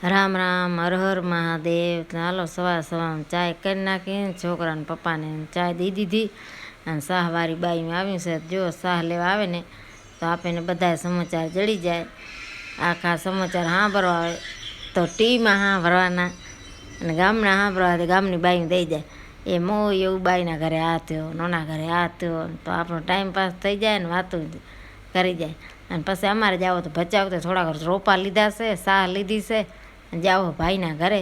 રામ રામ, હર હર મહાદેવ. હાલો સવાર સવાર ચાય કરી નાખીને છોકરાને પપ્પાને ચાય દઈ દીધી અને શાહવાળી બાઈ આવ્યું છે. જો શાહ લેવા આવે ને તો આપણને બધા સમાચાર જડી જાય. આખા સમાચાર સાંભળવા આવે તો ટીવીમાં સાંભળવાના અને ગામના સાંભળવા તો ગામની બાઈ દઈ જાય. એ મો એવું બાઈના ઘરે આ થયો, નોના ઘરે આ થયો, તો આપણો ટાઈમ પાસ થઈ જાય ને વાતું કરી જાય. અને પછી અમારે જાઓ તો ભચાવ તો થોડાક રોપા લીધા છે, શાહ લીધી છે, જાઓ ભાઈના ઘરે.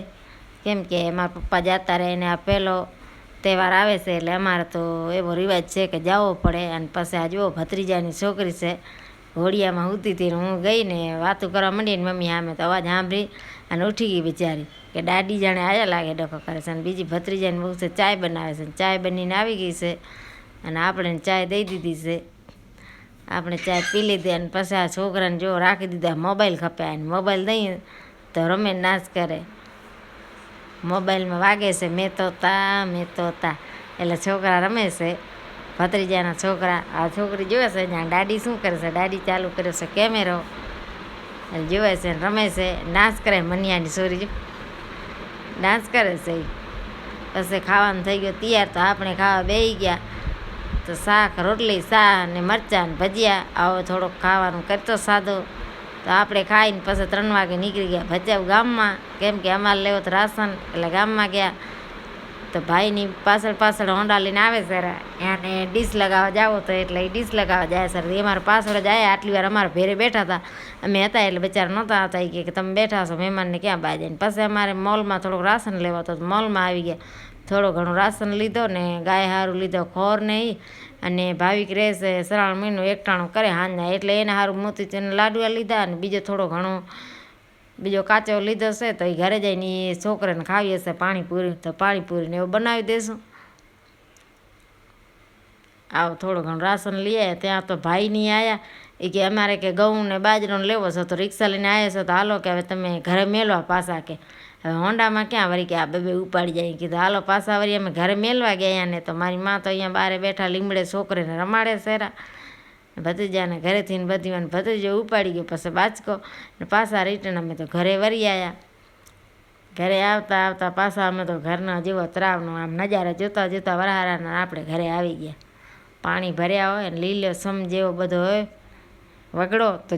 કેમ કે મારા પપ્પા જતા રહે ને આ પહેલો તહેવાર આવે છે એટલે અમારે તો એવો રિવાજ છે કે જવો પડે. અને પછી આ જુઓ ભત્રીજાની છોકરી છે, હોડિયામાં સૂતી હતી, હું ગઈ ને વાતું કરવા માંડી ને મમ્મી સામે તો અવાજ સાંભળી અને ઉઠી ગઈ બિચારી કે દાદી જાણે આયા લાગે ડખો કરે છે. અને બીજી ભત્રીજાની બહુ છે ચાય બનાવે છે, ચાય બનીને આવી ગઈ છે અને આપણે ચાય દઈ દીધી છે. આપણે ચાય પી લીધી અને પછી આ છોકરાને જો રાખી દીધા, મોબાઈલ ખપે અને મોબાઈલ દઈએ તો રમે નાચ કરે. મોબાઈલમાં વાગે છે મેં તો તા એટલે છોકરા રમે છે, ભત્રીજાના છોકરા. આ છોકરી જોવે છે ત્યાં દાદી શું કરે છે, દાદી ચાલુ કર્યો છે કેમેરો, જોવે છે રમે છે, નાચ કરે. મનિયાની છોરી જો ડાન્સ કરે છે. પછી ખાવાનું થઈ ગયું તૈયાર તો આપણે ખાવા બેસી ગયા. તો શાક રોટલી, શાક ને મરચાં ને ભજીયા આવો થોડોક ખાવાનું કરતો સાદો. તો આપણે ખાઈને પછી 3 વાગે નીકળી ગયા ભચાઉ ગામમાં. કેમ કે અમારે લેવો તો રાશન એટલે ગામમાં ગયા. તો ભાઈની પાછળ હોન્ડા લઈને આવે સર, એને ડીશ લગાવવા જાવો તો એટલે એ ડીશ લગાવવા જાય સર. એ મારા પાછળ જ આવ્યા. આટલી વાર અમારા ભેરે બેઠા હતા, અમે હતા એટલે બચારા નહોતા આવતા. એ કે તમે બેઠા છો, મહેમાનને ક્યાં બહાર જાય. પછી અમારે મોલમાં થોડુંક રાશન લેવા તો મોલમાં આવી ગયા. થોડું ઘણું રાશન લીધો ને ગાય સારું લીધો ખોર ને એ. અને ભાવિક રહેશે શ્રાવણ મહિનો એકટાણું કરે હાંજના, એટલે એને સારું મોતીચૂરના લાડવા લીધા અને બીજો કાચો લીધો છે. તો એ ઘરે જઈને એ છોકરાને ખાવી હશે પાણીપુરી, તો પાણીપુરીને એવું બનાવી દઈશું. આવો થોડું ઘણું રાશન લઈ આવ્યા. ત્યાં તો ભાઈ નહીં આવ્યા. એ કે અમારે કે ઘઉં ને બાજરો લેવો છો તો રિક્ષા લઈને આવ્યા છો તો હાલો કે હવે તમે ઘરે મેળવા પાછા. કે હવે હોન્ડામાં ક્યાં વળી કે આ બે ઉપાડી જાય. કીધું હાલો પાછા વળી અમે ઘરે મેળવા ગયા ને. તો મારી માં તો અહીંયા બહાર બેઠા લીમડે છોકરીને રમાડે શેરા. ભત્રીજાને ઘરેથી ને બધી ભત્રીજો ઉપાડી ગયો પછી બાચકો ને પાછા રિટર્ન અમે તો ઘરે વળી આવ્યા. ઘરે આવતા આવતા પાછા અમે તો ઘરના જેવો ત્રાવનો આમ નજારા જોતા જોતા વરહારાના આપણે ઘરે આવી ગયા. પાણી ભર્યા હોય ને લીલો સમ જેવો બધો હોય વગડો તો